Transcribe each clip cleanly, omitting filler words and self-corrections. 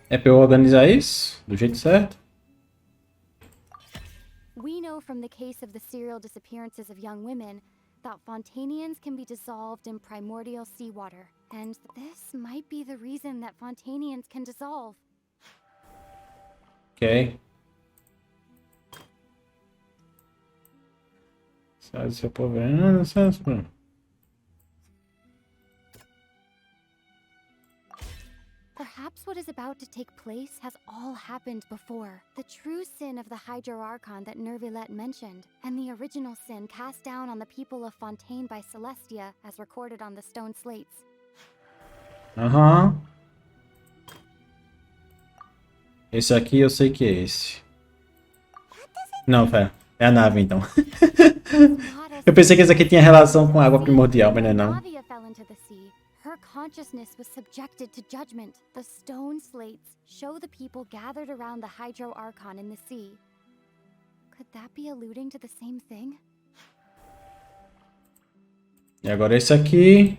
É pra eu organizar isso do jeito certo? We know from the case of the serial disappearances of young women that Fontanians can be dissolved in primordial seawater. And this might be the reason that Fontanians can dissolve. Ok. Sai do seu povo. Perhaps what is about to take place has all happened before. The true sin of the Hydro Archon that Revelada mentioned, and the original sin cast down on the people of Fontaine by Celestia, as recorded on the stone slates. Aham. Esse aqui eu sei que é esse. Não, pera. É a nave, então. Eu pensei que esse aqui tinha relação com a água primordial, mas não é não. Navia fell into the sea. Her consciousness was subjected to judgment. The stone slates show the people gathered around the Hydro Archon in the sea. Could that be alluding to the same thing? E agora esse aqui...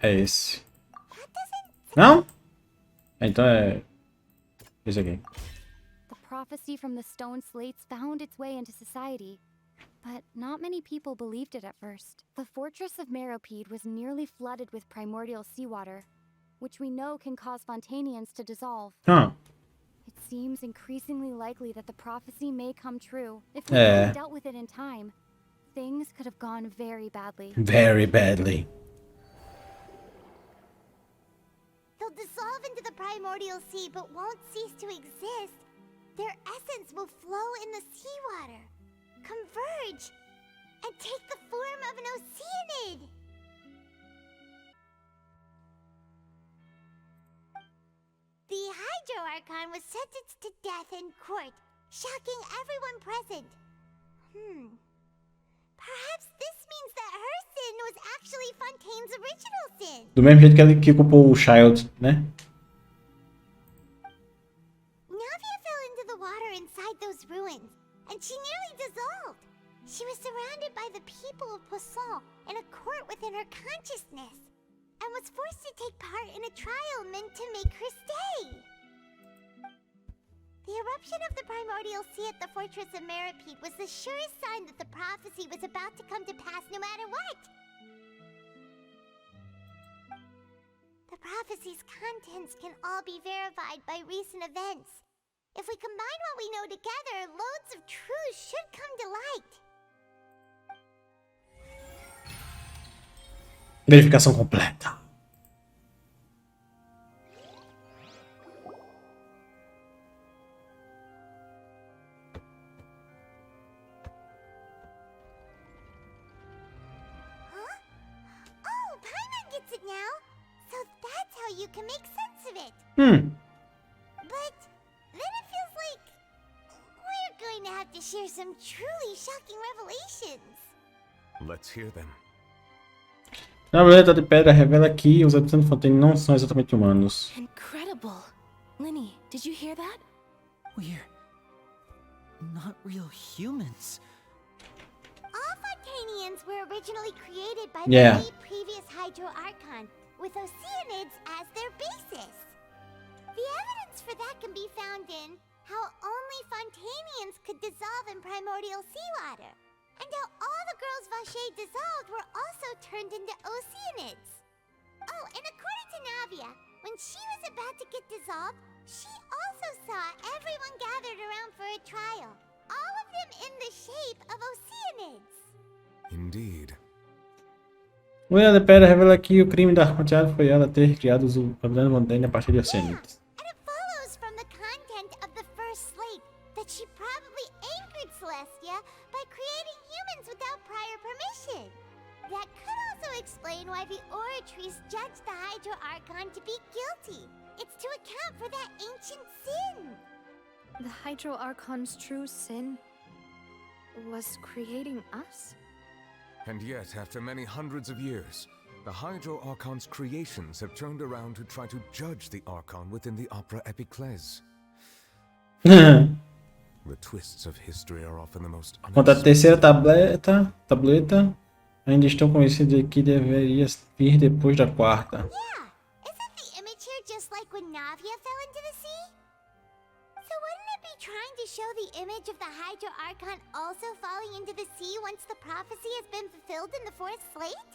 É esse. Não? Então é... Esse aqui. The prophecy from the stone slates found its way into society. But not many people believed it at first. The fortress of Meropide was nearly flooded with primordial seawater, which we know can cause Fontanians to dissolve. Huh. It seems increasingly likely that the prophecy may come true. If we hadn't dealt with it in time, things could have gone very badly. Very badly. They'll dissolve into the primordial sea but won't cease to exist. Their essence will flow in the seawater, converge, and take the form of an oceanid. The Hydro Archon was sentenced to death in court, shocking everyone present. Perhaps this means that her sin was actually Fontaine's original sin. Do mesmo jeito que ele que culpou o Child, né? Navia fell into the water inside those ruins, and she nearly dissolved. She was surrounded by the people of Poisson in a court within her consciousness, and was forced to take part in a trial meant to make her stay. The eruption of the primordial sea at the fortress of Meropide was the surest sign that the prophecy was about to come to pass no matter what. The prophecy's contents can all be verified by recent events. If we combine what we know together, loads of truths should come to light. Verificação completa. You can make sense of it. But then it feels like we're going to have to share some truly shocking revelations. Let's hear them. A Verdade de Pedra revela que os habitantes de Fontaine não são exatamente humanos. Incredible. Lenny, did you hear that? We're not real humans. All Fontanians were originally created by Yeah. the previous Hydro Archon, with oceanids as their basis. The evidence for that can be found in how only Fontanians could dissolve in primordial seawater, and how all the girls Vacher dissolved were also turned into oceanids. Oh, and according to Navia, when she was about to get dissolved, she also saw everyone gathered around for a trial, all of them in the shape of oceanids. Indeed. O Verdade de Pedra revela que o crime da Fontaine foi ela ter criado os habitantes de Fontaine a partir de oceânicos. And it follows from the content of the first slate that she probably angered Celestia by creating humans without prior permission. That could also explain why the Oratries judged the Hydro Archon to be guilty. It's to account for that ancient sin. The Hydro Archon's true sin was creating us? And yet, after many hundreds of years, the Hydro Archon's creations have turned around to try to judge the Archon within the opera Epiclese. The twists of history are often the most Quanto à terceira tableta, ainda estão convencidos de que deveria vir depois da quarta. Yeah, isn't the image here just like when Navia fell into the sea? So wouldn't it be trying to show the image of the Hydro Archon also falling into the sea once the prophecy has been fulfilled in the fourth slate?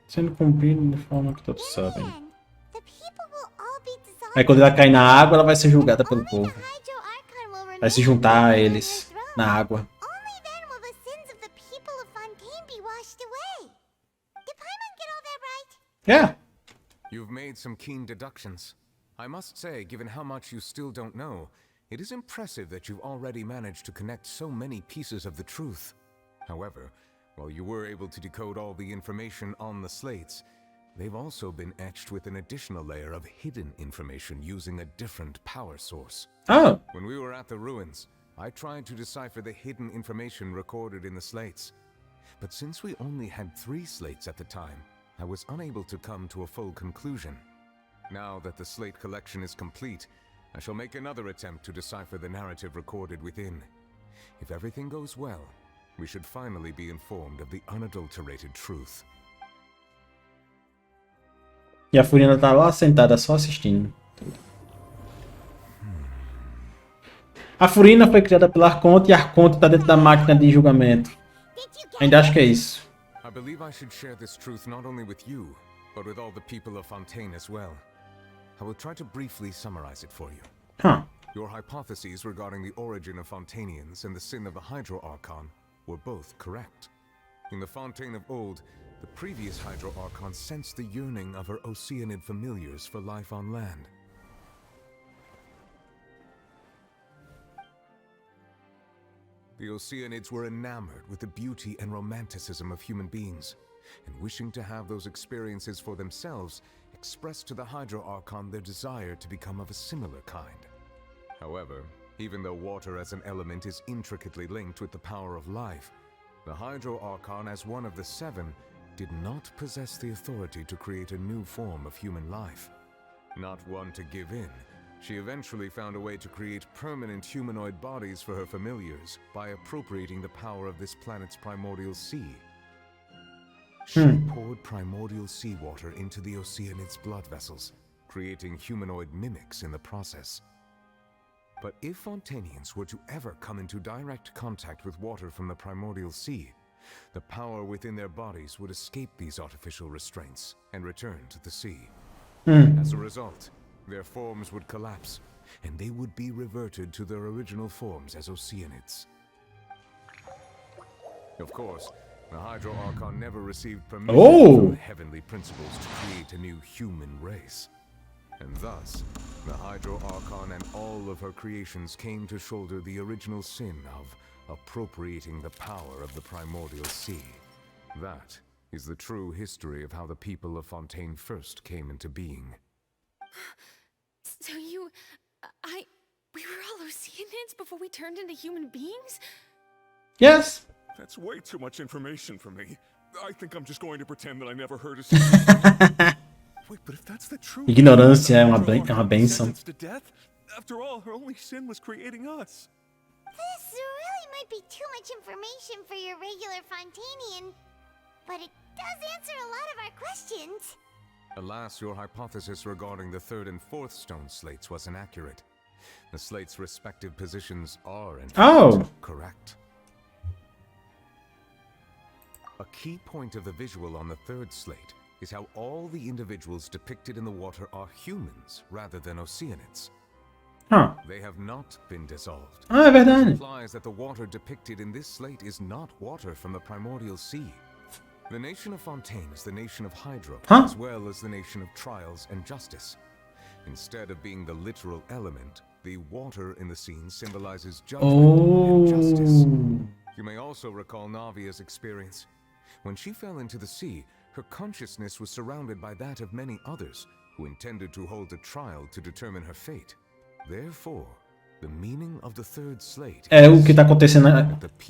Sendo cumprido de forma que todos In the sabem. end, the people will all be dissolved. Aí quando ela cair na água, ela vai ser julgada pelo Only povo. the Hydro Archon will remain Vai se juntar a on eles their throne. na água. Only then will the sins of the people of Fontaine be washed away. Did Paimon get all that right? Yeah. You've made some keen deductions. I must say, given how much you still don't know, it is impressive that you've already managed to connect so many pieces of the truth. However, while you were able to decode all the information on the slates, they've also been etched with an additional layer of hidden information using a different power source. Oh. When we were at the ruins, I tried to decipher the hidden information recorded in the slates. But since we only had 3 slates at the time, I was unable to come to a full conclusion. Now that the slate collection is complete, I shall make another attempt to decipher the narrative recorded within. If everything goes well, we should finally be informed of the unadulterated truth. E a Furina tá lá sentada só assistindo. A Furina foi criada pela Arconte e a Arconte tá dentro da máquina de julgamento. Did you get Ainda acho que é isso. I believe I should share this truth not only with you, but with all the people of Fontaine as well. I will try to briefly summarize it for you. Huh. Your hypotheses regarding the origin of Fontainians and the sin of the Hydro Archon were both correct. In the Fontaine of old, the previous Hydro Archon sensed the yearning of her Oceanid familiars for life on land. The Oceanids were enamored with the beauty and romanticism of human beings, and wishing to have those experiences for themselves, expressed to the Hydro Archon their desire to become of a similar kind. However, even though water as an element is intricately linked with the power of life, the Hydro Archon, as one of the 7, did not possess the authority to create a new form of human life. Not one to give in, she eventually found a way to create permanent humanoid bodies for her familiars by appropriating the power of this planet's primordial sea. She poured primordial seawater into the Oceanid's blood vessels, creating humanoid mimics in the process. But if Fontainians were to ever come into direct contact with water from the primordial sea, the power within their bodies would escape these artificial restraints and return to the sea. As a result, their forms would collapse, and they would be reverted to their original forms as Oceanids. Of course, the Hydro Archon never received permission from the heavenly principles to create a new human race. And thus, the Hydro Archon and all of her creations came to shoulder the original sin of appropriating the power of the primordial sea. That is the true history of how the people of Fontaine first came into being. So we were all Oceanids before we turned into human beings? Yes. That's way too much information for me. I think I'm just going to pretend that I never heard a Wait, but if that's the truth, Ignorância é uma bênção. sentenced to death? After all, her only sin was creating us. This really might be too much information for your regular Fontainian, but it does answer a lot of our questions. Alas, your hypothesis regarding the 3rd and 4th stone slates was inaccurate. The slates' respective positions are, in fact, correct. A key point of the visual on the 3rd slate is how all the individuals depicted in the water are humans rather than Oceanids. They have not been dissolved. Ah, é verdade. This implies that the water depicted in this slate is not water from the primordial sea. The nation of Fontaine is the nation of Hydro, as well as the nation of trials and justice. Instead of being the literal element, the water in the scene symbolizes judgment and justice. You may also recall Navia's experience. When she fell into the sea, her consciousness was surrounded by that of many others who intended to hold a trial to determine her fate. Therefore, the meaning of the 3rd slate É o que tá acontecendo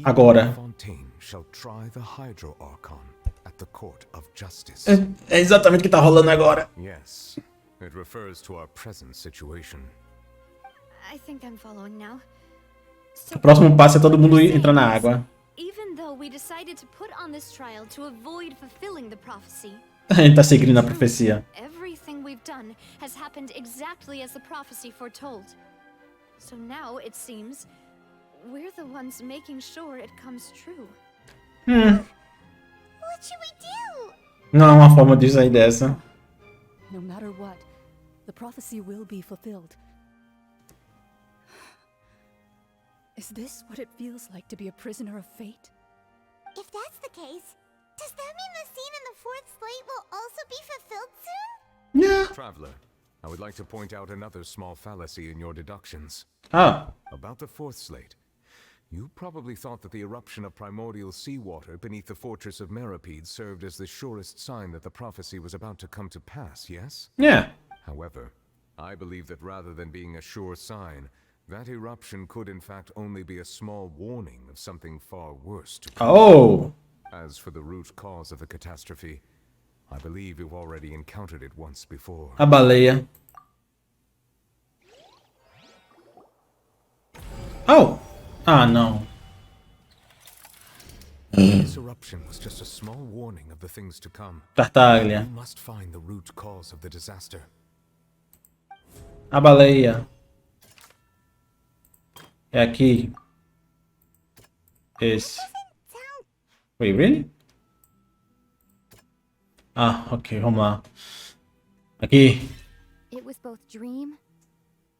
agora. Fontaine shall try the Hydro Archon at the court of justice. É exatamente o que tá rolando agora. Yes, it refers to our present situation. I think I'm following now. O próximo passo é todo mundo entrar na água. Even though we decided to put on this trial to avoid fulfilling the prophecy, A gente tá seguindo a profecia. Everything we've done has happened exactly as the prophecy foretold. So now, it seems, we're the ones making sure it comes true. What should we do? Não há uma forma de sair dessa. No matter what, the prophecy will be fulfilled. Is this what it feels like to be a prisoner of fate? If that's the case, does that mean the scene in the fourth slate will also be fulfilled soon? Yeah. Traveler, I would like to point out another small fallacy in your deductions. Ah. About the fourth slate. You probably thought that the eruption of primordial seawater beneath the fortress of Meropide served as the surest sign that the prophecy was about to come to pass, yes? Yeah. However, I believe that rather than being a sure sign, that eruption could in fact only be a small warning of something far worse to come. Oh. As for the root cause of the catastrophe, I believe you've already encountered it once before. A baleia. Oh. Ah, não. This eruption was just a small warning of the things to come. Tartaglia. You must find the root cause of the disaster. A baleia. É aqui. Esse. Wait, really? Ah, ok, vamos lá. Aqui. It was both dream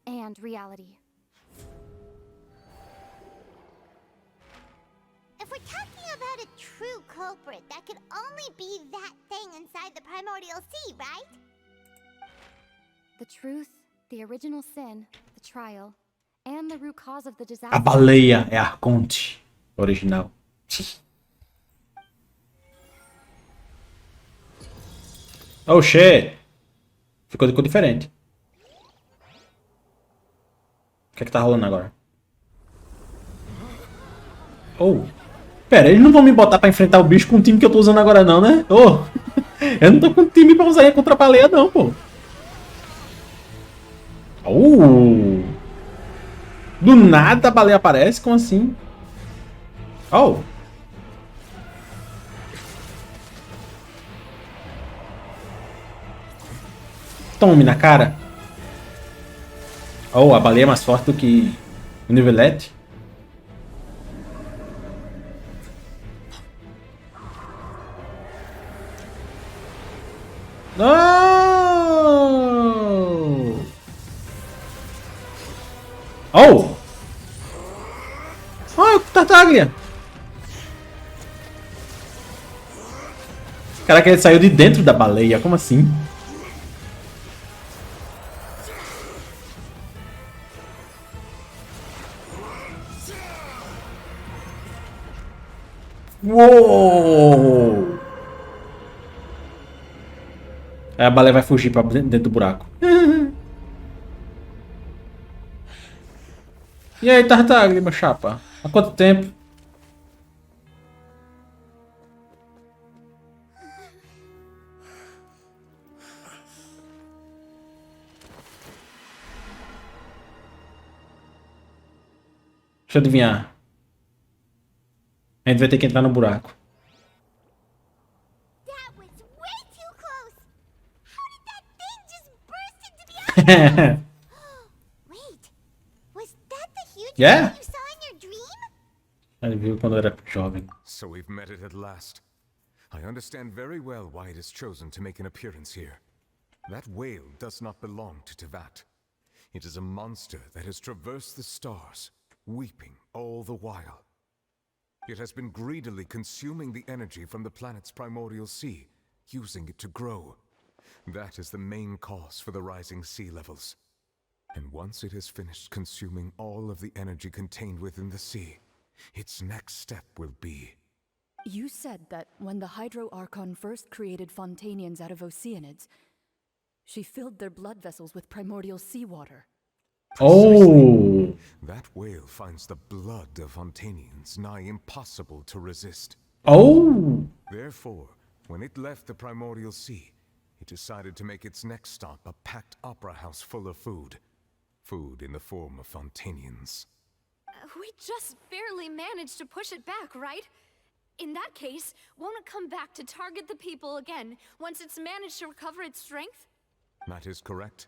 and reality. If we're talking about a true culprit, that could only be that thing inside the primordial sea, right? The truth, the original sin, the trial, and the root cause of the A disaster. baleia é a Arconte original. Oh shit! Ficou diferente. O que é que tá rolando agora? Oh! Pera, eles não vão me botar pra enfrentar o bicho com o time que eu tô usando agora não, né? Oh! Eu não tô com time pra usar contra a baleia não, pô. Oh! Do nada a baleia aparece? Como assim? Oh! Tome na cara. Oh, a baleia é mais forte do que o nivelete. Não! Oh! Oh, Tartaglia! Caraca, ele saiu de dentro da baleia, como assim? Uou! Aí a baleia vai fugir pra dentro do buraco. E aí, Tartaglia, meu chapa? Há quanto tempo? Deixa eu adivinhar. A gente vai ter que entrar no buraco. That was way too close. How did that thing just burst into the ocean? Wait, was that the huge Yeah. thing you saw in your dream? Ele viu quando eu era jovem. So we've met it at last. I understand very well why it has chosen to make an appearance here. That whale does not belong to Tevat. It is a monster that has traversed the stars, weeping all the while. It has been greedily consuming the energy from the planet's primordial sea, using it to grow. That is the main cause for the rising sea levels. And once it has finished consuming all of the energy contained within the sea, its next step will be... You said that when the Hydro Archon first created Fontanians out of Oceanids, she filled their blood vessels with primordial seawater. Oh! That whale finds the blood of Fontanians nigh impossible to resist. Oh! Therefore, when it left the primordial sea, it decided to make its next stop a packed opera house full of food. Food in the form of Fontanians. We just barely managed to push it back, right? In that case, won't it come back to target the people again once it's managed to recover its strength? That is correct.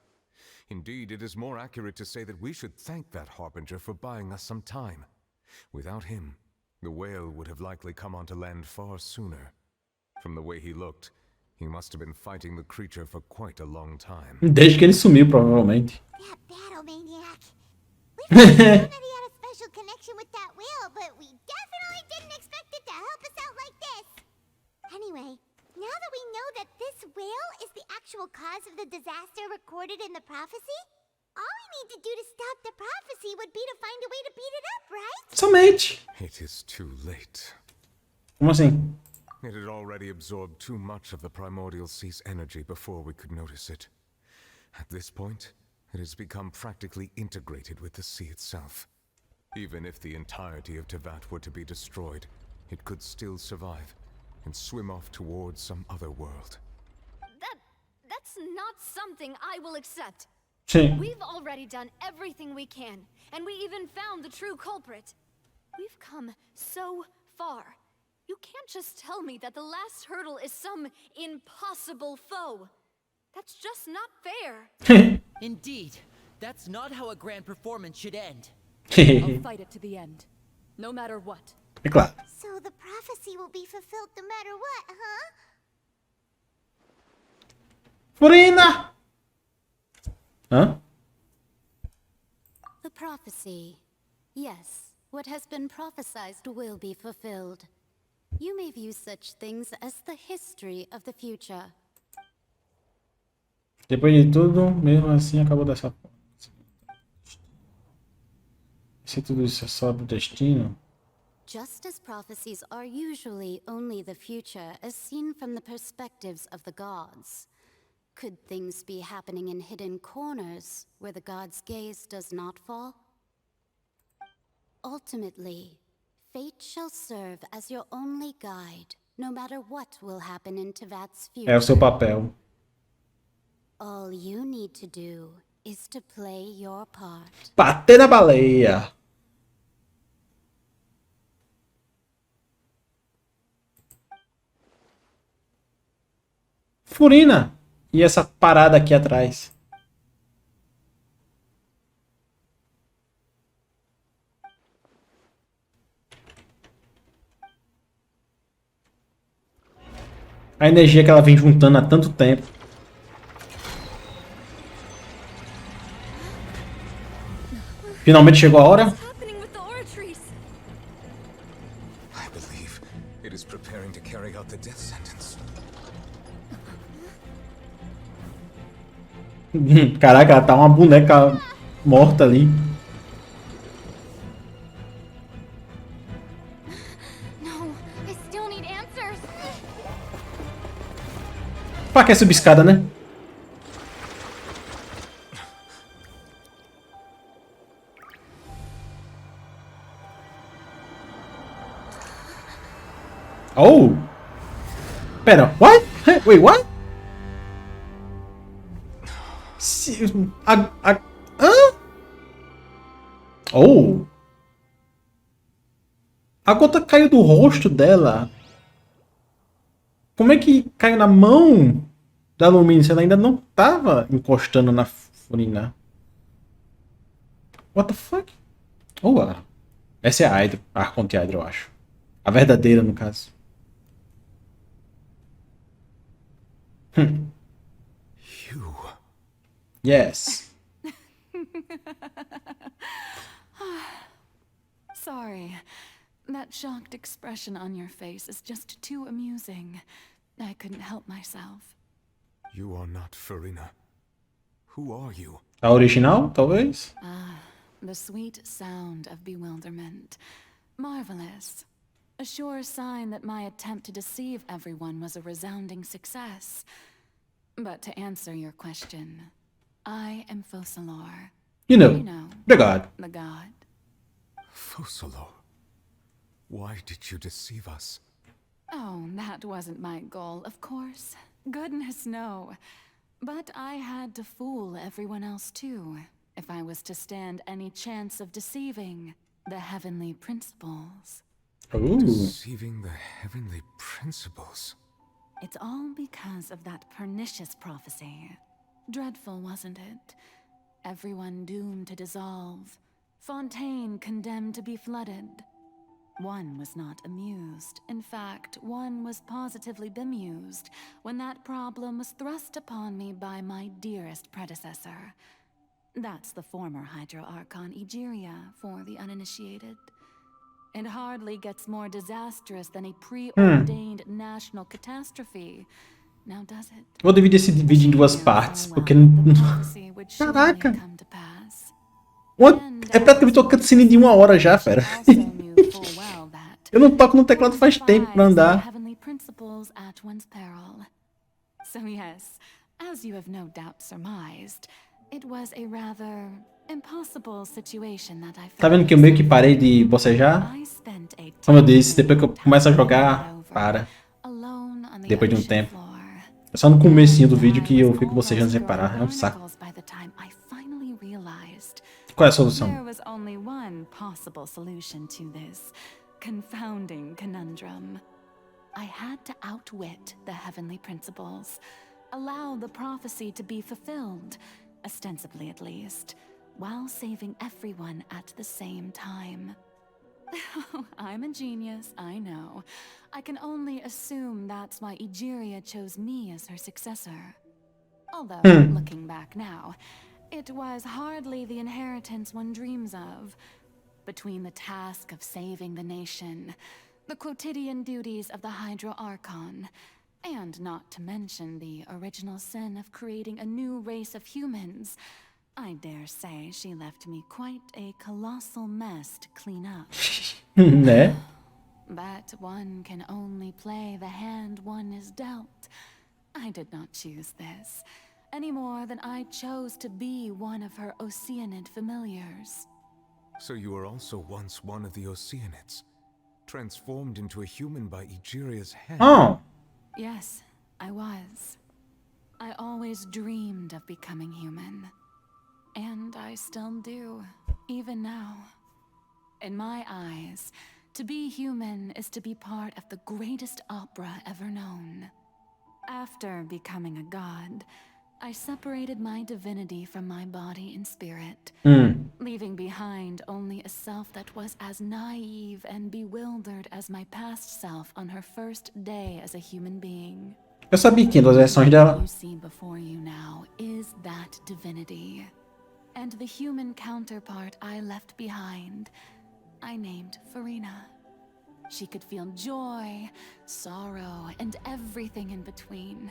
Indeed, it is more accurate to say that we should thank that Harbinger for buying us some time. Without him, the whale would have likely come onto land far sooner. From the way he looked, he must have been fighting the creature for quite a long time. Desde que ele sumiu, provavelmente. That battle maniac. We found that he had a special connection with that whale, but we definitely didn't expect it to help us out like this. Anyway, now that we know that this whale is the actual cause of the disaster recorded in the prophecy, all we need to do to stop the prophecy would be to find a way to beat it up, right? Somente. It is too late. Como assim? It had already absorbed too much of the primordial sea's energy before we could notice it. At this point, it has become practically integrated with the sea itself. Even if the entirety of Tevat were to be destroyed, it could still survive and swim off towards some other world. That's not something I will accept. Sim. We've already done everything we can, and we even found the true culprit. We've come so far. You can't just tell me that the last hurdle is some impossible foe. That's just not fair. Indeed, that's not how a grand performance should end. I'll fight it to the end, no matter what. É claro. So the prophecy will be fulfilled no matter what, huh? Furina! Hã? The prophecy. Yes, what has been prophesied will be fulfilled. You may view such things as the history of the future. Depois de tudo, mesmo assim, acabou dessa forma. Se tudo isso é só do destino... Just as prophecies are usually only the future as seen from the perspectives of the gods, could things be happening in hidden corners where the gods' gaze does not fall? Ultimately, fate shall serve as your only guide, no matter what will happen in Tevat's future. É o seu papel. All you need to do is to play your part. Bater na baleia. Furina. E essa parada aqui atrás? A energia que ela vem juntando há tanto tempo. Finalmente chegou a hora? What's happening with the Oratrice? I believe it is preparing to carry out the death sentence. Caraca, ela tá uma boneca morta ali. No, I still need answers. Pra que subir escada, né? Oh! Pera, what? Wait, what? Hã? Oh! A gota caiu do rosto dela. Como é que caiu na mão da Lumine se ela ainda não tava encostando na Furina? What the fuck? Oh, essa é a Hydro, a Arconte Hydro, eu acho. A verdadeira, no caso. You. Yes. Sorry. That shocked expression on your face is just too amusing. I couldn't help myself. You are not Furina. Who are you? A original, talvez? The sweet sound of bewilderment. Marvelous. A sure sign that my attempt to deceive everyone was a resounding success. But to answer your question, I am Focalors. You know, the god. The god. Focalors. Why did you deceive us? Oh, that wasn't my goal, of course. Goodness, no. But I had to fool everyone else too, if I was to stand any chance of deceiving the heavenly principles. Deceiving the heavenly principles. It's all because of that pernicious prophecy. Dreadful, wasn't it? Everyone doomed to dissolve. Fontaine condemned to be flooded. One was not amused. In fact, one was positively bemused when that problem was thrust upon me by my dearest predecessor. That's the former Hydro Archon Egeria for the uninitiated. It hardly gets more disastrous than a preordained national catastrophe. Now does it? Vou dividir esse vídeo em duas partes, porque caraca! É praticamente uma cutscene de 1 hora já, fera. Eu não toco no teclado faz tempo pra andar. So yes, as you have no doubt surmised, it was a rather impossible situation that I felt. Tá vendo que eu meio que parei de bocejar? Como eu disse, depois que eu começo a jogar, para. Depois de um tempo. É só no comecinho do vídeo que eu fico bocejando sem parar. É um saco. Qual é a solução? There was only one possible solution to this confounding conundrum. I had to outwit the heavenly principles, allow the prophecy to be fulfilled, ostensibly at least, while saving everyone at the same time. I'm a genius, I know. I can only assume that's why Egeria chose me as her successor. Although, looking back now, it was hardly the inheritance one dreams of. Between the task of saving the nation, the quotidian duties of the Hydro Archon, and not to mention the original sin of creating a new race of humans, I dare say she left me quite a colossal mess to clean up. Né? But one can only play the hand one is dealt. I did not choose this, any more than I chose to be one of her Oceanid familiars. So you were also once one of the Oceanids, transformed into a human by Egeria's hand. Oh. Yes, I was. I always dreamed of becoming human. And I still do, even now. In my eyes, to be human is to be part of the greatest opera ever known. After becoming a god, I separated my divinity from my body and spirit, leaving behind only a self that was as naive and bewildered as my past self on her first day as a human being. Eu sabia que das versões dela. What you see before you now is that divinity. And the human counterpart I left behind, I named Farina. She could feel joy, sorrow, and everything in between.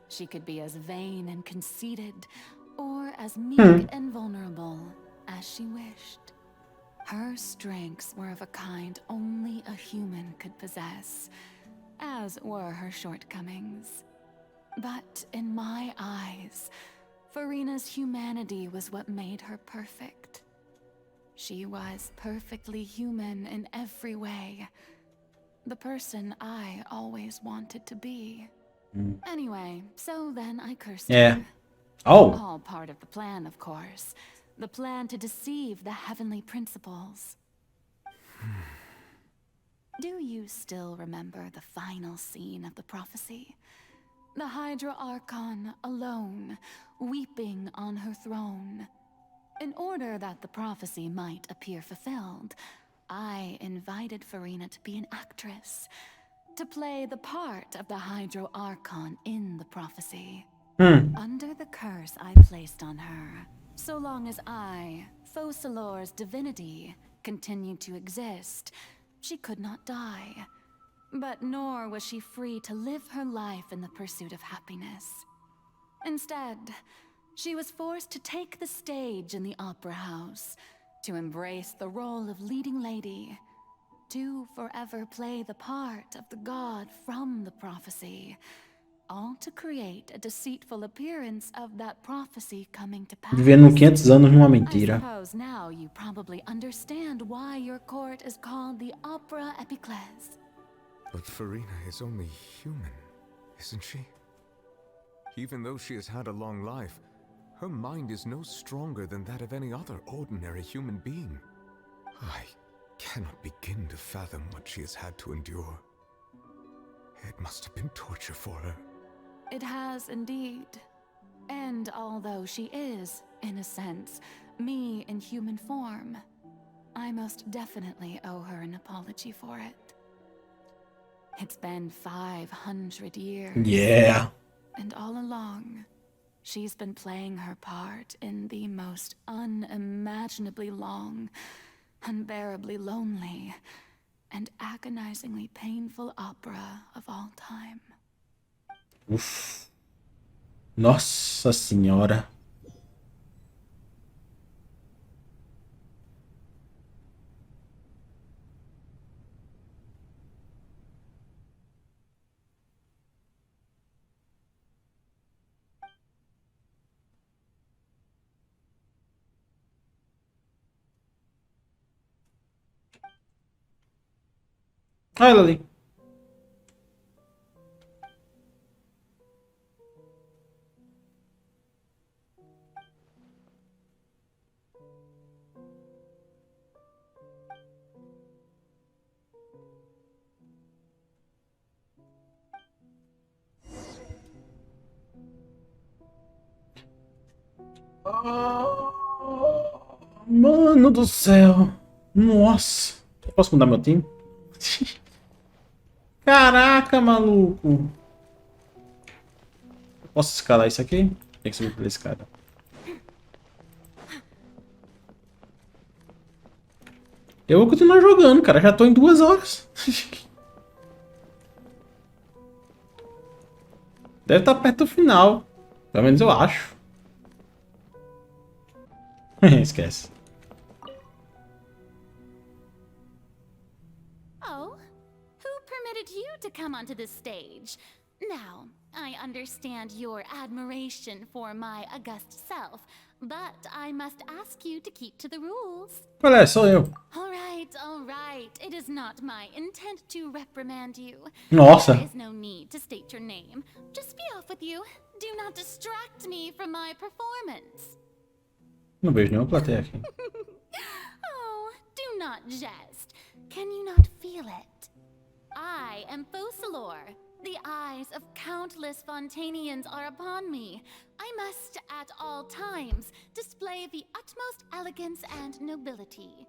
She could be as vain and conceited, or as meek and vulnerable as she wished. Her strengths were of a kind only a human could possess, as were her shortcomings. But in my eyes, Farina's humanity was what made her perfect. She was perfectly human in every way. The person I always wanted to be. Anyway, so then I cursed her. Oh. All part of the plan, of course. The plan to deceive the heavenly principles. Do you still remember the final scene of the prophecy? The Hydra Archon alone, weeping on her throne. In order that the prophecy might appear fulfilled, I invited Farina to be an actress, to play the part of the Hydro Archon in the prophecy. Under the curse I placed on her, so long as I, Focalors' divinity, continued to exist, she could not die. But nor was she free to live her life in the pursuit of happiness. Instead, she was forced to take the stage in the opera house, to embrace the role of leading lady, to forever play the part of the god from the prophecy, all to create a deceitful appearance of that prophecy coming to pass. Vivendo 500 anos numa mentira. I suppose now you probably understand why your court is called the Opera Epiclese. But Farina is only human, isn't she? Even though she has had a long life, her mind is no stronger than that of any other ordinary human being. cannot begin to fathom what she has had to endure. It must have been torture for her. It has indeed. And although she is, in a sense, me in human form, I most definitely owe her an apology for it. It's been 500 years. Yeah. And all along, she's been playing her part in the most unimaginably long, unbearably lonely, and agonizingly painful opera of all time. Uf. Nossa senhora. Olha ela ali. Mano do céu. Nossa. Eu posso mudar meu time? Caraca, maluco. Eu posso escalar isso aqui? Tem que subir pela escada. Eu vou continuar jogando, cara. Já tô em 2 horas. Deve estar perto do final. Pelo menos eu acho. Esquece. Oh, who permitted you to come onto the stage? Now, I understand your admiration for my august self, but I must ask you to keep to the rules. Qual é? Sou eu. All right. It is not my intent to reprimand you. Nossa. There is no need to state your name. Just be off with you. Do not distract me from my performance. Não vejo nenhuma plateia aqui. Oh, do not jest. Can you not feel it? I am Focalors. The eyes of countless Fontanians are upon me. I must, at all times, display the utmost elegance and nobility.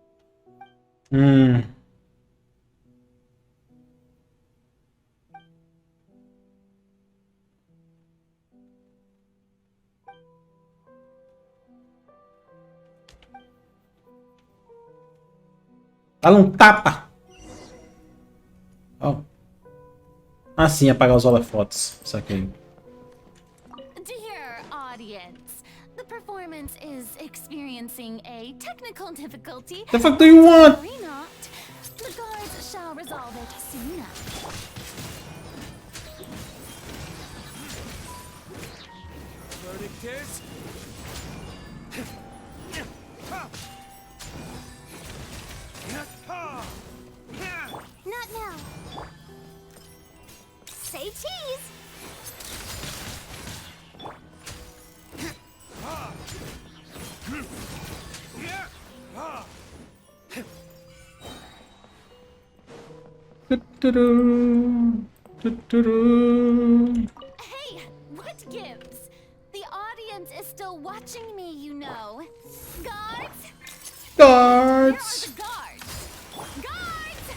Dá um tapa! Oh. Ah, sim, apagar os holofotes. Isso aqui. Dear audience, the performance is experiencing a technical difficulty. The fuck do you want? Worry not. The guards shall resolve it soon enough. Verdict is... Not now. Say cheese. Hey, what gives? The audience is still watching me, you know. Guards! Where are Guards! the guards? Guards!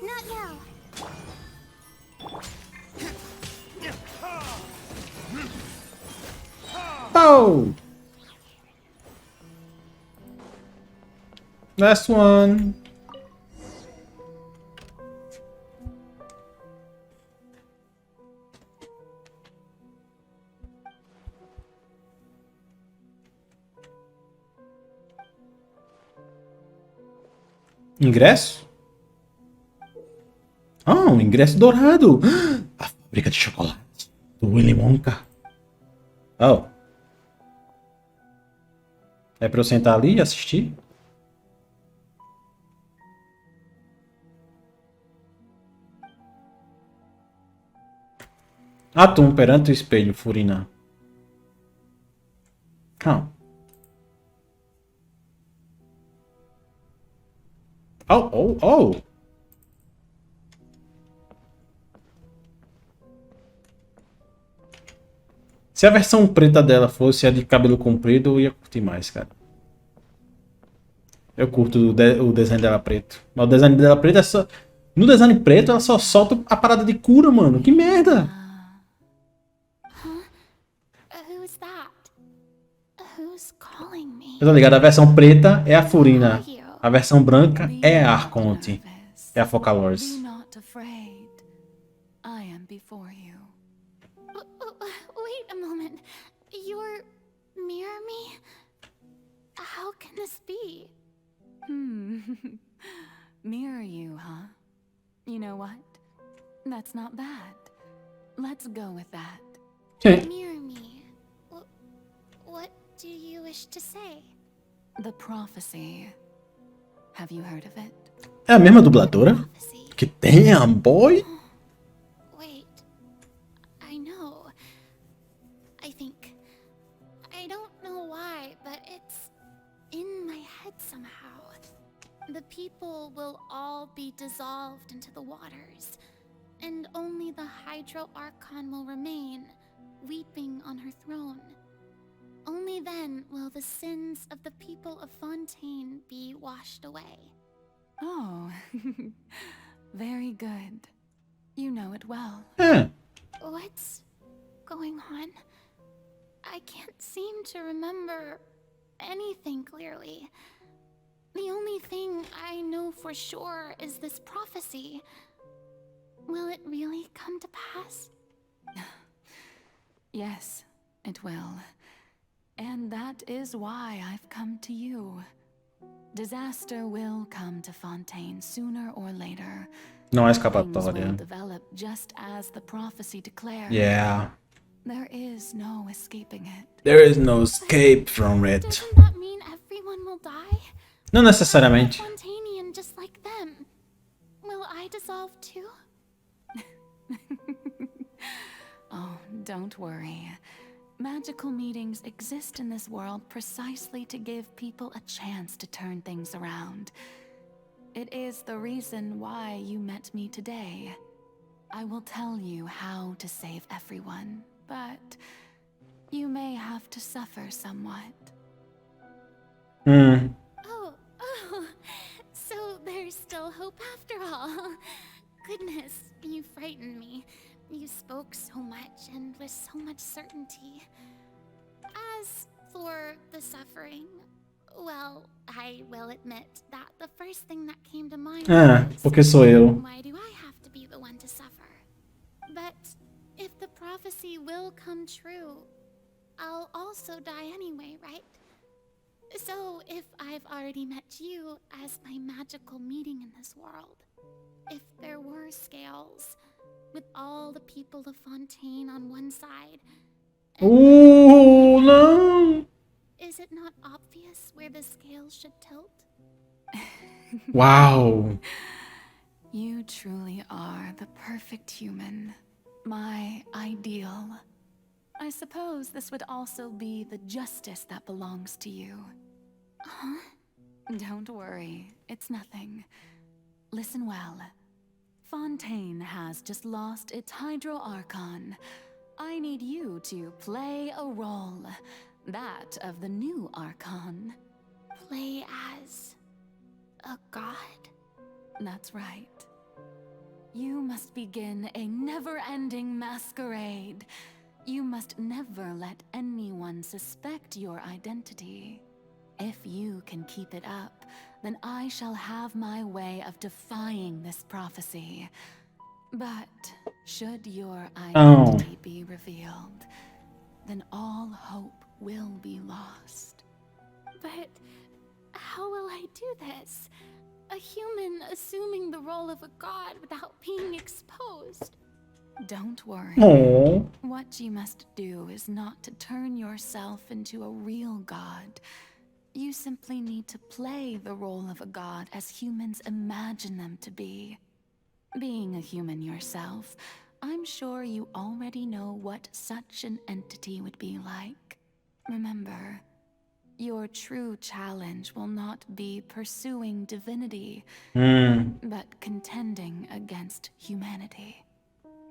Not now. Oh! Last one. Ingresso? Ah, um ingresso dourado. A fábrica de chocolate do Willy Wonka. Oh. É pra eu sentar ali e assistir? Atum perante o espelho, Furina. Ah. Oh. Se a versão preta dela fosse a de cabelo comprido, eu ia curtir mais, cara. Eu curto o desenho dela preto. Mas o design dela preto é só... No design preto, ela só solta a parada de cura, mano. Que merda! Who's that? Who's calling me? Eu tô ligado, a versão preta é a Furina. A versão branca é a Arconte. É a Focalors. Be not afraid. I am before you. Wait a moment. You're mirror me? How can this be? Mirror you, huh? You know what? That's not bad. Let's go with that. Mirror me. What do you wish to say? The prophecy. Have you heard of it? É a mesma dubladora? Que damn, boy! Wait. I know. I think. I don't know why, but it's in my head somehow. The people will all be dissolved into the waters, and only the Hydro Archon will remain, weeping on her throne. Only then will the sins of the people of Fontaine be washed away. Oh, very good. You know it well. What's going on? I can't seem to remember anything clearly. The only thing I know for sure is this prophecy. Will it really come to pass? Yes, it will. And that is why I've come to you. Disaster will come to Fontaine sooner or later. Não há Things will escapatória. develop just as the prophecy declared. Yeah. There is no escaping it. There is no escape from it. Doesn't that mean everyone will die? Não necessariamente. Fontainian just like them. Will I dissolve too? Oh, don't worry. Magical meetings exist in this world precisely to give people a chance to turn things around. It is the reason why you met me today. I will tell you how to save everyone, but you may have to suffer somewhat. Oh, so there's still hope after all. Goodness, you frightened me. You spoke so much and with so much certainty. As for the suffering, well, I will admit that the first thing that came to mind was, Porque sou eu. why do I have to be the one to suffer? But if the prophecy will come true, I'll also die anyway, right? So if I've already met you as my magical meeting in this world, if there were scales, with all the people of Fontaine on one side, Não! is it not obvious where the scales should tilt? Uau! You truly are the perfect human. My ideal. I suppose this would also be the justice that belongs to you. Huh? Don't worry, it's nothing. Listen well. Fontaine has just lost its Hydro Archon. I need you to play a role. That of the new Archon. Play as a god? That's right. You must begin a never-ending masquerade. You must never let anyone suspect your identity. If you can keep it up, then I shall have my way of defying this prophecy. But should your identity be revealed, then all hope will be lost. But how will I do this? A human assuming the role of a god without being exposed. Don't worry. Oh. What you must do is not to turn yourself into a real god. You simply need to play the role of a god as humans imagine them to be. Being a human yourself, I'm sure you already know what such an entity would be like. Remember, your true challenge will not be pursuing divinity, but contending against humanity.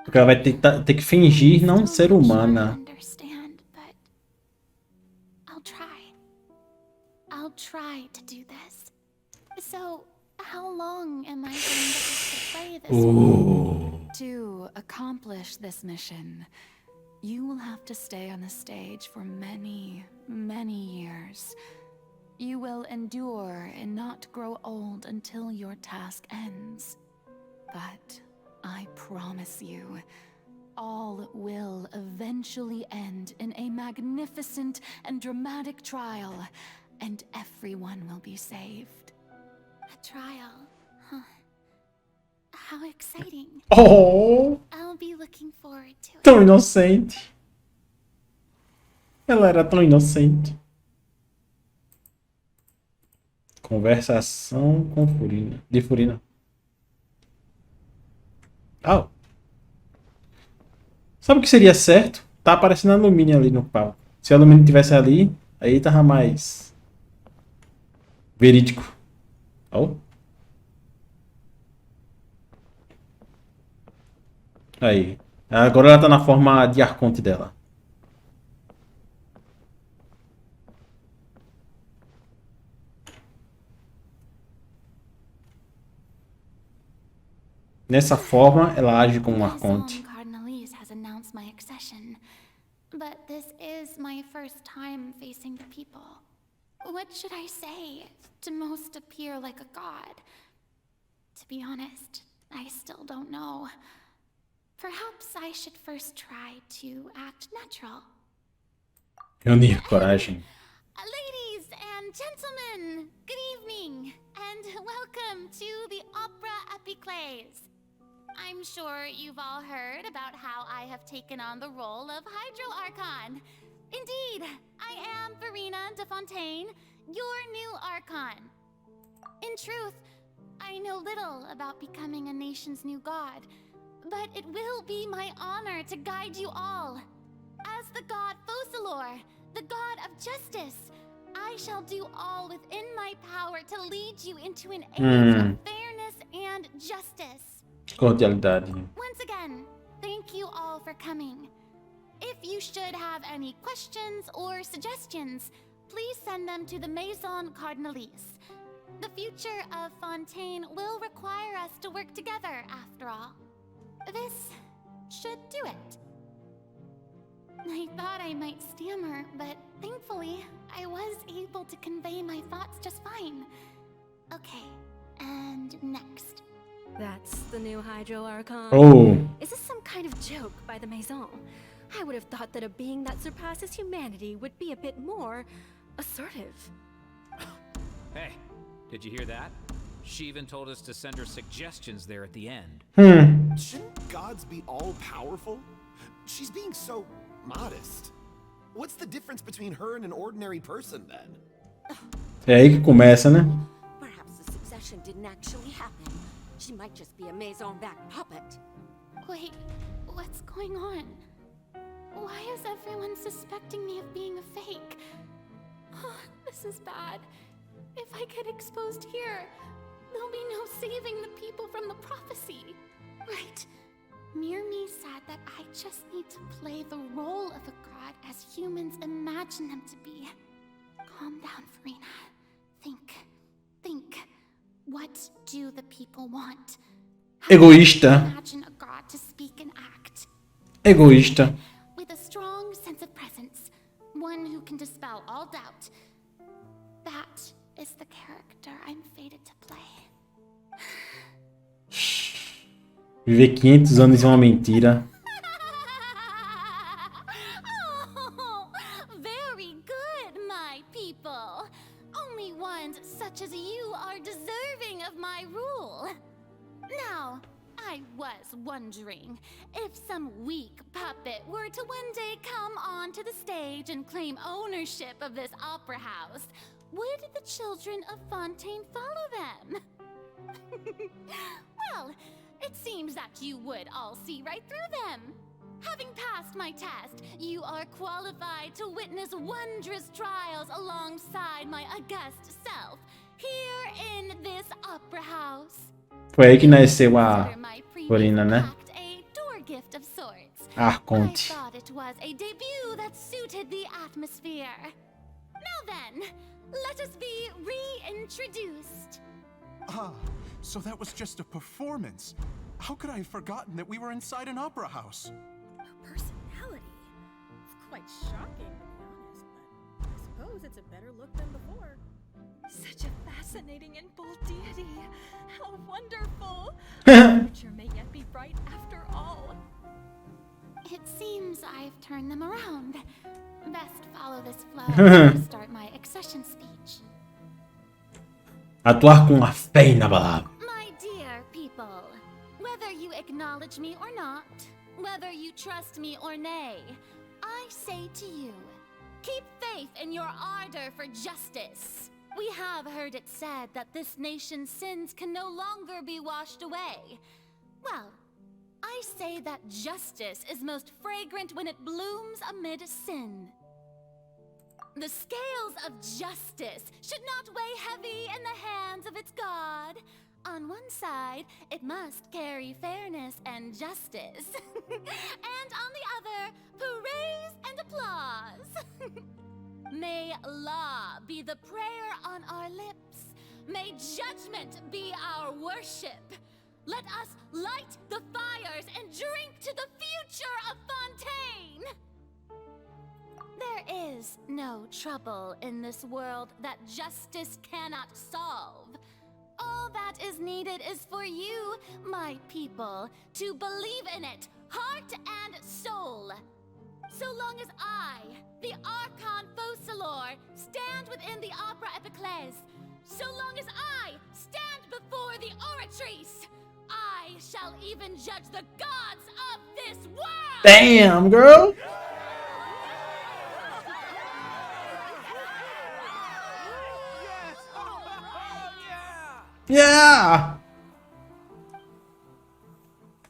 Porque ela vai ter que fingir não ser humana. Understand, but I'll try to do this. So, how long am I going to play this? To accomplish this mission, you will have to stay on the stage for many, many years. You will endure and not grow old until your task ends. But I promise you, all will eventually end in a magnificent and dramatic trial, and everyone will be saved. A trial, huh? How exciting. Oh, I'll be looking forward to it. tão inocente. Ela era tão inocente. Conversação com Furina. De Furina. Oh. Sabe o que seria certo? Tá aparecendo a Alumínio ali no palco. Se a Alumínio tivesse ali, aí tava mais verídico. Oh. Aí. Agora ela tá na forma de arconte dela. Nessa forma, ela age como um arconte. Has announced my accession, but this is my first time facing the people. What should I say to most appear like a god? To be honest, I still don't know. Perhaps I should first try to act natural. Reunir coragem. Ladies and gentlemen, good evening, and welcome to the Opera Epiclese. I'm sure you've all heard about how I have taken on the role of Hydro Archon. Indeed, I am Verena de Fontaine, your new Archon. In truth, I know little about becoming a nation's new god, but it will be my honor to guide you all. As the god Focalors, the god of justice, I shall do all within my power to lead you into an age of fairness and justice. Cordialidade. Once again, thank you all for coming. If you should have any questions or suggestions, please send them to the Maison Cardinalise. The future of Fontaine will require us to work together, after all. This should do it. I thought I might stammer, but thankfully, I was able to convey my thoughts just fine. Okay, and next. That's the new Hydro Archon. Oh. Is this some kind of joke by the Maison? I would have thought that a being that surpasses humanity would be a bit more assertive. Hey, did you hear that? She even told us to send her suggestions there at the end. Shouldn't gods be all-powerful? She's being so modest. What's the difference between her and an ordinary person, then? É aí que começa, né? Perhaps the succession didn't actually happen. She might just be a Maison-backed puppet. Wait, what's going on? Why is everyone suspecting me of being a fake? Oh, this is bad. If I get exposed here, there'll be no saving the people from the prophecy. Right. Mirmi said that I just need to play the role of a god as humans imagine them to be. Calm down, Verena. Think. What do the people want? How Egoísta. do you imagine a god to speak and act? Egoísta. With a strong sense of presence, one who can dispel all doubt. That is the character I'm fated to play. Viver 500 anos em uma mentira. Oh, very good, my people. Only ones such as you are deserving of my rule. Now, I was wondering if some weak puppet were to one day come onto the stage and claim ownership of this opera house, would the children of Fontaine follow them? Well, it seems seems that you would all see right through them. Having passed my test, you are qualified to witness wondrous trials alongside my august self, here in this opera house. Foi aí que nasceu a Corina, né? A door gift of sorts. Ah, I conte. thought it was a debut that suited the atmosphere. Now then, let us be reintroduced. Ah, so that was just a performance. How could I have forgotten that we were inside an opera house? Her personality. It's quite shocking, to be honest, but I suppose it's a better look than before. Such a fascinating and bold deity. How wonderful. The future may yet be bright after all. It seems I've turned them around. Best follow this flow and start my accession speech. Atuar com a fé inabalável. My dear people, whether you acknowledge me or not, whether you trust me or nay, I say to you, keep faith in your ardor for justice. We have heard it said that this nation's sins can no longer be washed away. Well, I say that justice is most fragrant when it blooms amid sin. The scales of justice should not weigh heavy in the hands of its God. On one side, it must carry fairness and justice. And on the other, praise and applause. May law be the prayer on our lips. May judgment be our worship. Let us light the fires and drink to the future of Fontaine. There is no trouble in this world that justice cannot solve. All that is needed is for you, my people, to believe in it, heart and soul. So long as I, the Archon Focalors, stand within the Opera Epiclese, so long as I stand before the Oratrice, I shall even judge the gods of this world! Damn, girl! Yeah!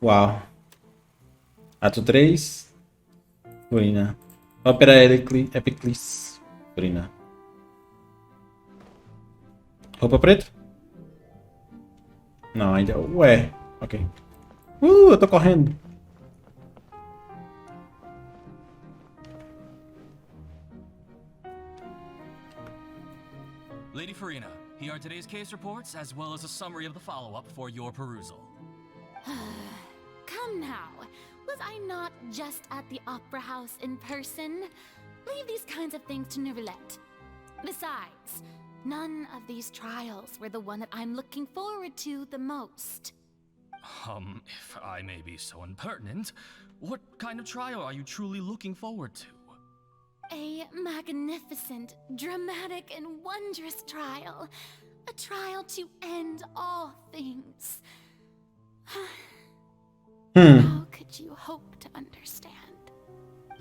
Uau. Ato 3. Corina. Ópera Epiclese. Corina. Roupa preta? Não, ainda. Ué. Ok. Eu tô correndo. Lady Farina, here are today's case reports, as well as a summary of the follow-up for your perusal. Come now. Was I not just at the Opera House in person? Leave these kinds of things to Neuvillette. Besides, none of these trials were the one that I'm looking forward to the most. If I may be so impertinent, what kind of trial are you truly looking forward to? A magnificent, dramatic, and wondrous trial. A trial to end all things. How could you hope to understand?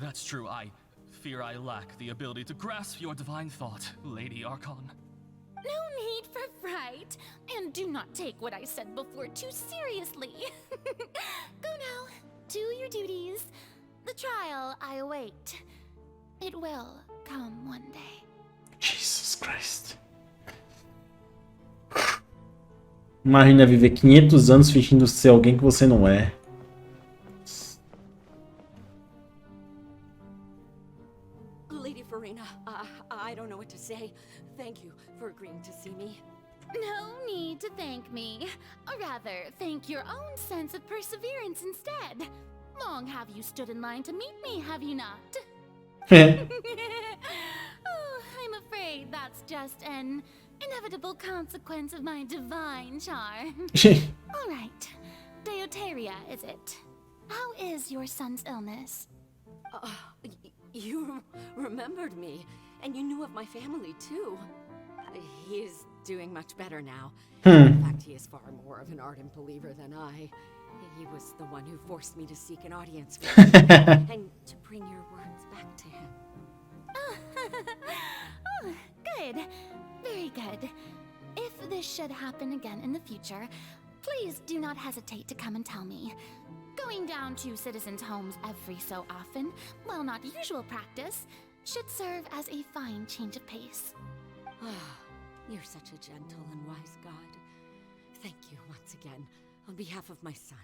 That's true. I fear I lack the ability to grasp your divine thought, Lady Archon. No need for fright, and do not take what I said before too seriously. Go now, do your duties. The trial I await. It will come one day. Jesus Christ. Imagina viver 500 anos fingindo ser alguém que você não é. Lady Farina, I don't know what to say. Thank you for agreeing to see me. No need to thank me. Or rather, thank your own sense of perseverance instead. Long have you stood in line to meet me, have you not? I'm afraid that's just an inevitable consequence of my divine charm. All right. Deoteria, is it? How is your son's illness? You remembered me, and you knew of my family, too. He is doing much better now. In fact, he is far more of an ardent believer than I. He was the one who forced me to seek an audience with him, and to bring your words back to him. Oh, good. Very good. If this should happen again in the future, please do not hesitate to come and tell me. Going down to citizens' homes every so often, while not usual practice, should serve as a fine change of pace. You're such a gentle and wise god. Thank you once again, on behalf of my son.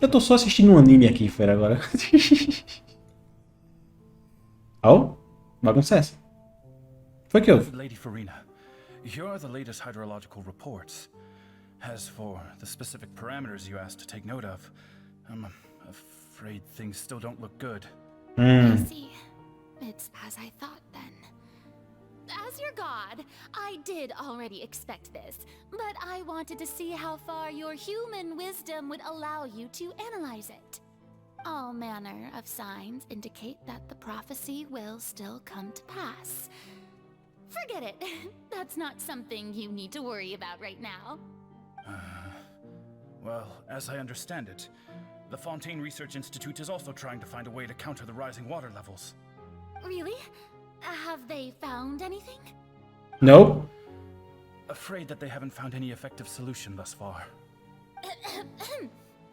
Eu tô só assistindo um anime aqui, fera, agora. Oh? Bagunça essa. Foi que houve? Lady Farina, here are the latest hydrological reports. As for the specific parameters you asked to take note of, I'm afraid things still don't look good. I see. It's as I thought then. As your god, I did already expect this, but I wanted to see how far your human wisdom would allow you to analyze it. All manner of signs indicate that the prophecy will still come to pass. Forget it. That's not something you need to worry about right now. Well, as I understand it, the Fontaine Research Institute is also trying to find a way to counter the rising water levels. Really? Have they found anything? No. Afraid that they haven't found any effective solution thus far.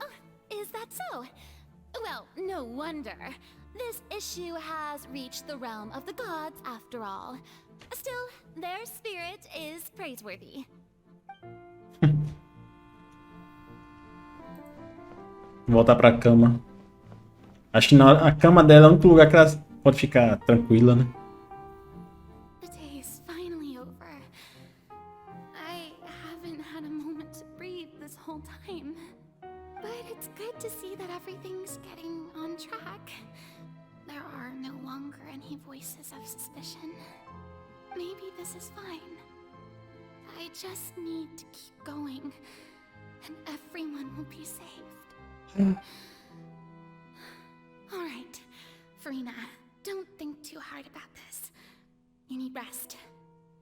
Oh, is that so? Well, no wonder. This issue has reached the realm of the gods after all. Still, their spirit is praiseworthy. Voltar pra cama. Acho que a cama dela é o único lugar que ela pode ficar tranquila, né? The day is finally over. I haven't had a moment to breathe this whole time. But it's good to see that everything's getting on track. There are no longer any voices of suspicion. Maybe this is fine. I just need to keep going, and everyone will be saved. All right, Farina, don't think too hard about this. You need rest.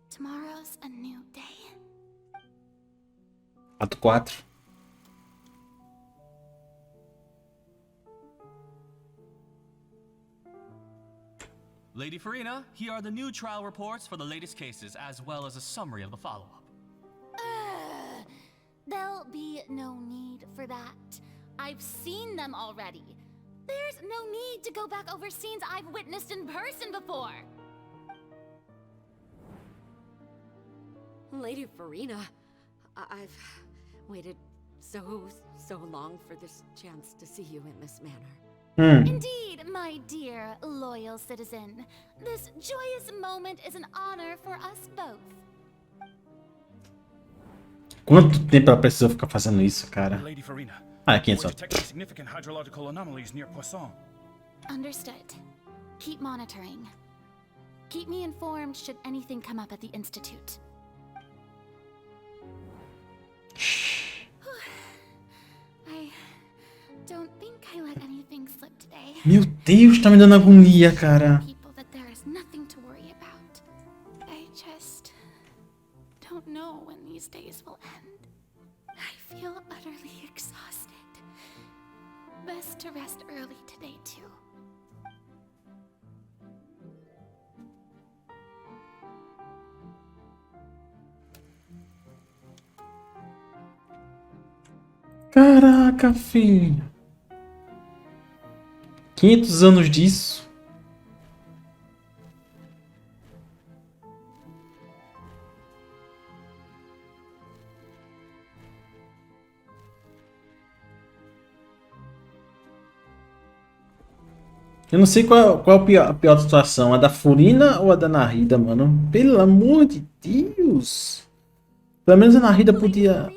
Tomorrow's a new day. Ato 4. Lady Farina, here are the new trial reports for the latest cases, as well as a summary of the follow-up. There'll be no need for that. I've seen them already. There's no need to go back over scenes I've witnessed in person before. Lady Farina, I've waited so long for this chance to see you in this manner. Indeed, my dear, loyal citizen. This joyous moment is an honor for us both. Quanto tempo ela precisou ficar fazendo isso, cara? Lady Farina, Ah, 500 só. detecting significant hydrological anomalies near Poisson. Understood. Keep monitoring. Keep me informed should anything come up at the Institute. I don't think I let anything slip today. Meu Deus, tá me dando agonia, cara. People that there is nothing to worry about. I just don't know when these days will end. I feel utterly exhausted. Best to rest early today, too. Caraca, filho. 500 anos disso. Eu não sei qual a pior situação, a da Furina ou a da Narida, mano. Pelo amor de Deus. Pelo menos a Narida podia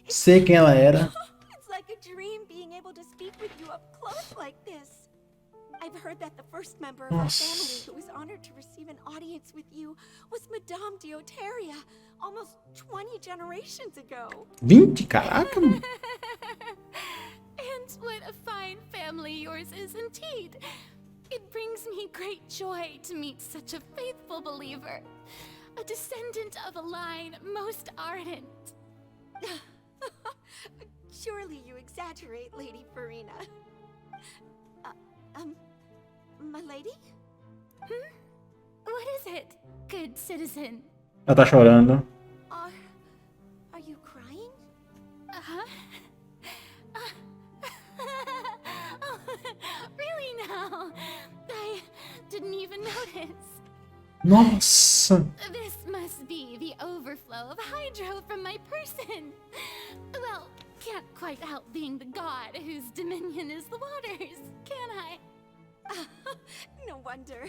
ser quem ela era. It's like a dream being able to speak with you up close like this. I've heard that the first member of our family who was honored to receive an audience with you was Madame Dioteria, almost 20 generations ago. 20? Caraca, mano. And what a fine family yours is indeed. It brings me great joy to meet such a faithful believer, a descendant of a line most ardent. Surely you exaggerate, Lady Farina. My lady? What is it, good citizen? Ela tá chorando. Are you crying? Oh, really now? I didn't even notice. Nossa! This must be the overflow of hydro from my person. Well, can't quite help being the god whose dominion is the waters, can I? No wonder.